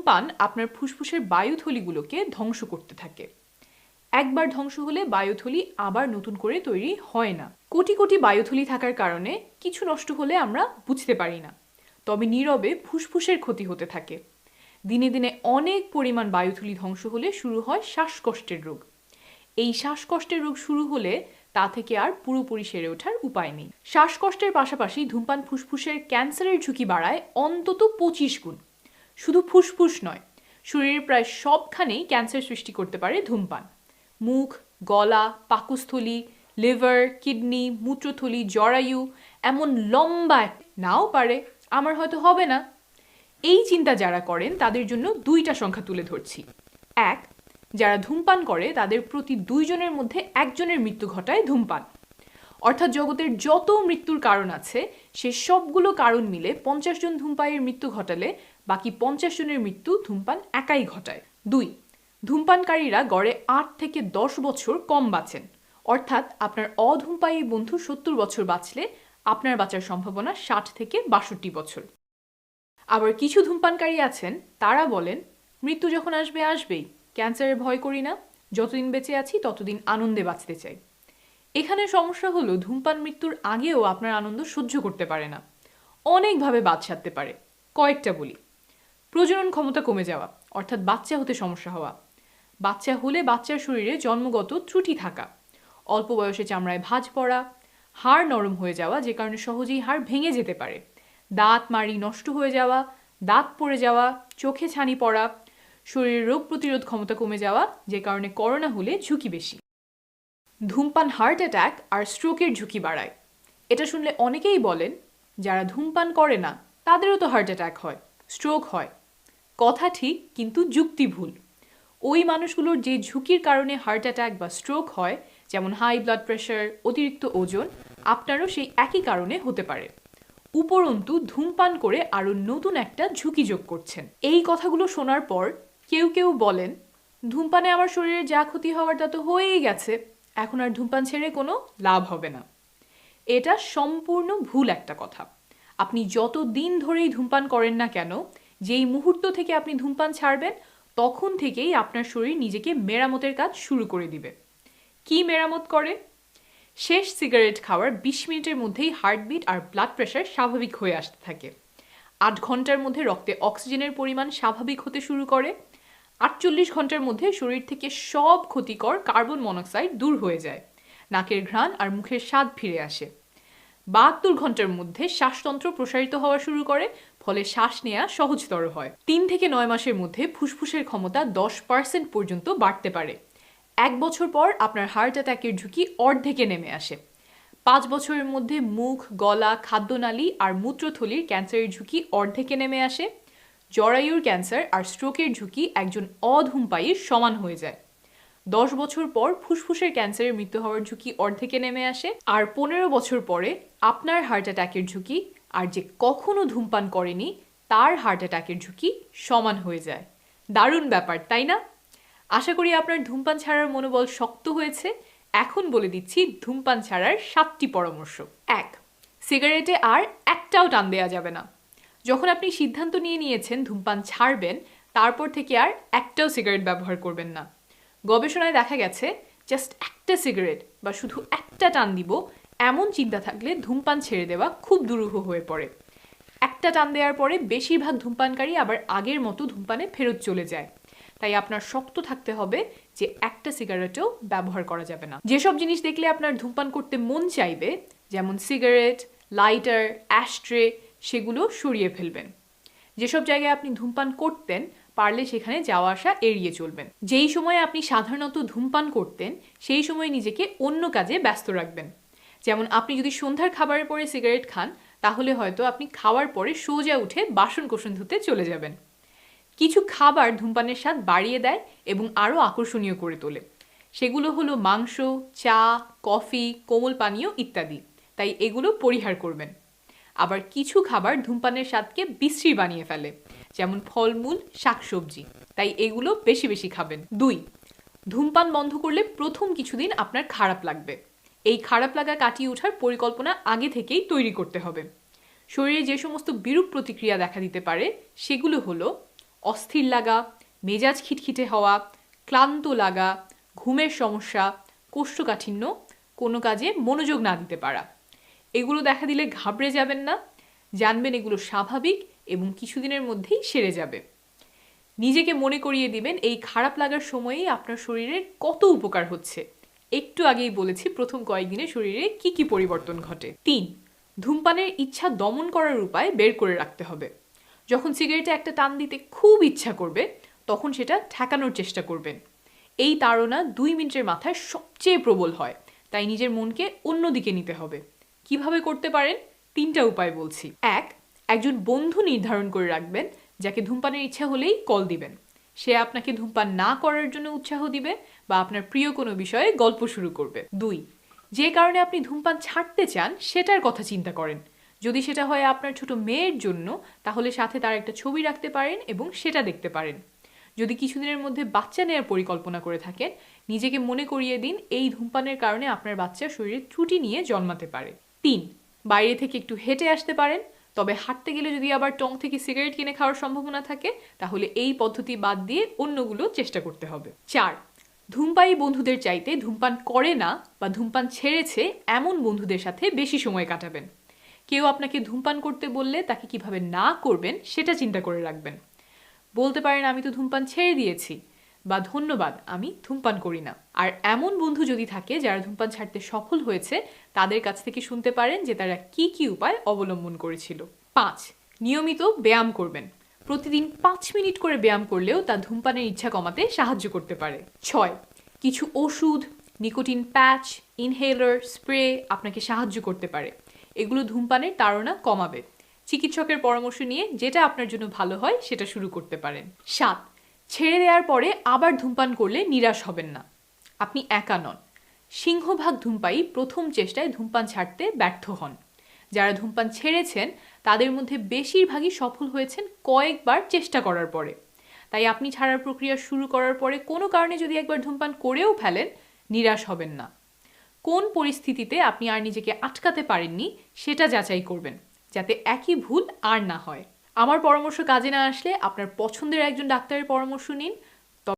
ধূমপান আপনার ফুসফুসের বায়ুথলিগুলোকে ধ্বংস করতে থাকে। একবার ধ্বংস হলে বায়ুথলি আবার নতুন করে তৈরি হয় না। কোটি কোটি বায়ুথলি থাকার কারণে কিছু নষ্ট হলে আমরা বুঝতে পারি না, তবে নীরবে ফুসফুসের ক্ষতি হতে থাকে। দিনে দিনে অনেক পরিমাণ বায়ুথলি ধ্বংস হলে শুরু হয় শ্বাসকষ্টের রোগ। এই শ্বাসকষ্টের রোগ শুরু হলে তা থেকে আর পুরোপুরি সেরে ওঠার উপায় নেই। শ্বাসকষ্টের পাশাপাশি ধূমপান ফুসফুসের ক্যান্সারের ঝুঁকি বাড়ায় অন্তত 25 গুণ। শুধু ফুসফুস নয়, শরীরের প্রায় সবখানেই ক্যান্সার সৃষ্টি করতে পারে ধূমপান। মুখ, গলা, পাকস্থলী, লিভার, কিডনি, মূত্রথলি, জরায়ু, এমন লম্বা নাও পারে, আমার হয়তো হবে না। এই চিন্তা যারা করেন তাদের জন্য দুইটা সংখ্যা তুলে ধরছি। এক, যারা ধূমপান করে তাদের প্রতি 2 জনের মধ্যে 1 জনের মৃত্যু ঘটায় ধূমপান। অর্থাৎ জগতের যত মৃত্যুর কারণ আছে সে সবগুলো কারণ মিলে 50 জন ধূমপায়ীর মৃত্যু ঘটালে বাকি 50 জনের মৃত্যু ধূমপান একাই ঘটায়। 2, ধূমপানকারীরা গড়ে 8 থেকে 10 বছর কম বাঁচেন। অর্থাৎ আপনার অধূমপায়ী বন্ধু 70 বছর বাঁচলে আপনার বাঁচার সম্ভাবনা 60 থেকে 62 বছর। আবার কিছু ধূমপানকারী আছেন, তারা বলেন মৃত্যু যখন আসবে আসবেই, ক্যান্সারের ভয় করি না, যতদিন বেঁচে আছি ততদিন আনন্দে বাঁচতে চাই। এখানে সমস্যা হলো ধূমপান মৃত্যুর আগেও আপনার আনন্দ সহ্য করতে পারে না, অনেকভাবে বাদ সাধতে পারে। কয়েকটা বলি। প্রজনন ক্ষমতা কমে যাওয়া, অর্থাৎ বাচ্চা হতে সমস্যা হওয়া। বাচ্চা হলে বাচ্চার শরীরে জন্মগত ত্রুটি থাকা, অল্প বয়সে চামড়ায় ভাঁজ পড়া, হাড় নরম হয়ে যাওয়া যে কারণে সহজেই হাড় ভেঙে যেতে পারে, দাঁত মাড়ি নষ্ট হয়ে যাওয়া, দাঁত পড়ে যাওয়া, চোখে ছানি পড়া, শরীরের রোগ প্রতিরোধ ক্ষমতা কমে যাওয়া যে কারণে করোনা হলে ঝুঁকি বেশি। ধূমপান হার্ট অ্যাটাক আর স্ট্রোকের ঝুঁকি বাড়ায়। এটা শুনলে অনেকেই বলেন যারা ধূমপান করে না তাদেরও তো হার্ট অ্যাটাক হয়, স্ট্রোক হয়। কথা ঠিক, কিন্তু যুক্তি ভুল। ওই মানুষগুলোর যে ঝুঁকির কারণে হার্ট অ্যাটাক বা স্ট্রোক হয়, যেমন হাই ব্লাড প্রেশার, অতিরিক্ত ওজন, আপনারও সেই একই কারণে হতে পারে। উপরন্তু ধূমপান করে আরও নতুন একটা ঝুঁকি যোগ করছেন। এই কথাগুলো শোনার পর কেউ কেউ বলেন ধূমপানে আমার শরীরে যা ক্ষতি হওয়ার তা তো হয়েই গেছে, এখন আর ধূমপান ছেড়ে কোনো লাভ হবে না। এটা সম্পূর্ণ ভুল একটা কথা। আপনি যত দিন ধরেই ধূমপান করেন না কেন, যেই মুহূর্ত থেকে আপনি ধূমপান ছাড়বেন তখন থেকেই আপনার শরীর নিজেকে মেরামতের কাজ শুরু করে দিবে। কি মেরামত করে? শেষ সিগারেট খাওয়ার 20 মিনিটের মধ্যেই হার্টবিট আর ব্লাড প্রেশার স্বাভাবিক হয়ে আসতে থাকে। 8 ঘন্টার মধ্যে রক্তে অক্সিজেনের পরিমাণ স্বাভাবিক হতে শুরু করে। 48 ঘন্টার মধ্যে শরীর থেকে সব ক্ষতিকর কার্বন মনোক্সাইড দূর হয়ে যায়। নাকের ঘ্রাণ আর মুখের স্বাদ ফিরে আসে। 72 ঘন্টার মধ্যে শ্বাসতন্ত্র প্রসারিত হওয়া শুরু করে, ফলে শ্বাস নেওয়া সহজতর হয়। 3 থেকে 9 মাসের মধ্যে ফুসফুসের ক্ষমতা 10% পর্যন্ত বাড়তে পারে। 1 বছর পর আপনার হার্ট অ্যাটাকের ঝুঁকি অর্ধেকে নেমে আসে। 5 বছরের মধ্যে মুখ, গলা, খাদ্যনালী আর মূত্রথলির ক্যান্সারের ঝুঁকি অর্ধেকে নেমে আসে। জরায়ুর ক্যান্সার আর স্ট্রোকের ঝুঁকি একজন অধূমপায়ীর সমান হয়ে যায়। 10 বছর পর ফুসফুসের ক্যান্সারের মৃত্যু হওয়ার ঝুঁকি অর্ধেকে নেমে আসে। আর 15 বছর পরে আপনার হার্ট অ্যাটাকের ঝুঁকি আর যে কখনো ধূমপান করেনি তার হার্ট অ্যাটাকের ঝুঁকি সমান হয়ে যায়। দারুণ ব্যাপার, তাই না? আশা করি আপনার ধূমপান ছাড়ার মনোবল শক্ত হয়েছে। এখন বলে দিচ্ছি ধূমপান ছাড়ার 7টি পরামর্শ। 1, সিগারেটে আর একটাও টান দেওয়া যাবে না। যখন আপনি সিদ্ধান্ত নিয়েছেন ধূমপান ছাড়বেন, তারপর থেকে আর একটাও সিগারেট ব্যবহার করবেন না। গবেষণায় দেখা গেছে জাস্ট একটা সিগারেট বা শুধু একটা টান দিব এমন চিন্তা থাকলে ধূমপান ছেড়ে দেওয়া খুব দুরূহ হয়ে পড়ে। একটা টান দেওয়ার পরে বেশিরভাগ ধূমপানকারী আবার আগের মতো ধূমপানে ফেরত চলে যায়। তাই আপনার শক্ত থাকতে হবে যে একটা সিগারেটও ব্যবহার করা যাবে না। যেসব জিনিস দেখলে আপনার ধূমপান করতে মন চাইবে, যেমন সিগারেট, লাইটার, অ্যাশট্রে, সেগুলো সরিয়ে ফেলবেন। যেসব জায়গায় আপনি ধূমপান করতেন পারলে সেখানে যাওয়া আসা এড়িয়ে চলবেন। যেই সময়ে আপনি সাধারণত ধূমপান করতেন সেই সময় নিজেকে অন্য কাজে ব্যস্ত রাখবেন। যেমন আপনি যদি সন্ধ্যার খাবারের পরে সিগারেট খান, তাহলে হয়তো আপনি খাওয়ার পরে সোজা উঠে বাসন কোসন ধুতে চলে যাবেন। কিছু খাবার ধূমপানের স্বাদ বাড়িয়ে দেয় এবং আরও আকর্ষণীয় করে তোলে। সেগুলো হলো মাংস, চা, কফি, কোমল পানীয় ইত্যাদি। তাই এগুলো পরিহার করবেন। আবার কিছু খাবার ধূমপানের স্বাদকে বিশ্রী বানিয়ে ফেলে, যেমন ফলমূল, শাকসবজি। তাই এগুলো বেশি বেশি খাবেন। 2, ধূমপান বন্ধ করলে প্রথম কিছুদিন আপনার খারাপ লাগবে। এই খারাপ লাগা কাটিয়ে ওঠার পরিকল্পনা আগে থেকেই তৈরি করতে হবে। শরীরে যে সমস্ত বিরূপ প্রতিক্রিয়া দেখা দিতে পারে সেগুলো হলো অস্থির লাগা, মেজাজ খিটখিটে হওয়া, ক্লান্ত লাগা, ঘুমের সমস্যা, কোষ্ঠকাঠিন্য, কোনো কাজে মনোযোগ না দিতে পারা। এগুলো দেখা দিলে ঘাবড়ে যাবেন না, জানবেন এগুলো স্বাভাবিক এবং কিছুদিনের মধ্যেই সেরে যাবে। নিজেকে মনে করিয়ে দিবেন এই খারাপ লাগার সময়েই আপনার শরীরের কত উপকার হচ্ছে। একটু আগেই বলেছি প্রথম কয়েকদিনে শরীরে কি কি পরিবর্তন ঘটে। 3. ধূমপানের ইচ্ছা দমন করার উপায় বের করে রাখতে হবে। যখন সিগারেটে একটা টান দিতে খুব ইচ্ছা করবে তখন সেটা ঠেকানোর চেষ্টা করবেন। এই তাড়না 2 মিনিটের মাথায় সবচেয়ে প্রবল হয়, তাই নিজের মনকে অন্যদিকে নিতে হবে। কিভাবে করতে পারেন? 3টা উপায় বলছি। 1. একজন বন্ধু নির্ধারণ করে রাখবেন যাকে ধূমপানের ইচ্ছা হলেই কল দিবেন। সে আপনাকে ধূমপান না করার জন্য উৎসাহ দিবে বা আপনার প্রিয় কোনো বিষয়ে গল্প শুরু করবে। 2. যে কারণে আপনি ধূমপান ছাড়তে চান সেটার কথা চিন্তা করেন। যদি সেটা হয় আপনার ছোট মেয়ের জন্য, তাহলে সাথে তার একটা ছবি রাখতে পারেন এবং সেটা দেখতে পারেন। যদি কিছুদিনের মধ্যে বাচ্চা নেওয়ার পরিকল্পনা করে থাকেন, নিজেকে মনে করিয়ে দিন এই ধূমপানের কারণে আপনার বাচ্চা শরীরে ত্রুটি নিয়ে জন্মাতে পারে। 3. বাইরে থেকে একটু হেঁটে আসতে পারেন, তবে হাঁটতে গেলে যদি আবার টং থেকে সিগারেট কিনে খাওয়ার সম্ভাবনা থাকে তাহলে এই পদ্ধতি বাদ দিয়ে অন্যগুলো চেষ্টা করতে হবে। 4. ধূমপায়ী বন্ধুদের চাইতে ধূমপান করে না বা ধূমপান ছেড়েছে এমন বন্ধুদের সাথে বেশি সময় কাটাবেন। কেউ আপনাকে ধূমপান করতে বললে তাকে কিভাবে না করবেন সেটা চিন্তা করে রাখবেন। বলতে পারেন আমি তো ধূমপান ছেড়ে দিয়েছি, বা ধন্যবাদ আমি ধূমপান করি না। আর এমন বন্ধু যদি থাকে যারা ধূমপান ছাড়তে সফল হয়েছে, তাদের কাছ থেকে শুনতে পারেন যে তারা কি কি উপায় অবলম্বন করেছিল। 5. নিয়মিত ব্যায়াম করবেন। প্রতিদিন 5 মিনিট করে ব্যায়াম করলেও তা ধূমপানের ইচ্ছা কমাতে সাহায্য করতে পারে। 6. কিছু ওষুধ, নিকোটিন প্যাচ, ইনহেলার, স্প্রে আপনাকে সাহায্য করতে পারে। এগুলো ধূমপানের তাড়না কমাবে। চিকিৎসকের পরামর্শ নিয়ে যেটা আপনার জন্য ভালো হয় সেটা শুরু করতে পারেন। 7. ছেড়ে দেওয়ার পরে আবার ধূমপান করলে নিরাশ হবেন না। আপনি একা নন। সিংহভাগ ধূমপায়ী প্রথম চেষ্টায় ধূমপান ছাড়তে ব্যর্থ হন। যারা ধূমপান ছেড়েছেন তাদের মধ্যে বেশিরভাগই সফল হয়েছেন কয়েকবার চেষ্টা করার পরে। তাই আপনি ছাড়ার প্রক্রিয়া শুরু করার পরে কোনো কারণে যদি একবার ধূমপান করেও ফেলেন, নিরাশ হবেন না। কোন পরিস্থিতিতে আপনি আর নিজেকে আটকাতে পারেননি সেটা যাচাই করবেন, যাতে একই ভুল আর না হয়। আমার পরামর্শ কাজে না আসলে আপনার পছন্দের একজন ডাক্তারের পরামর্শ নিন।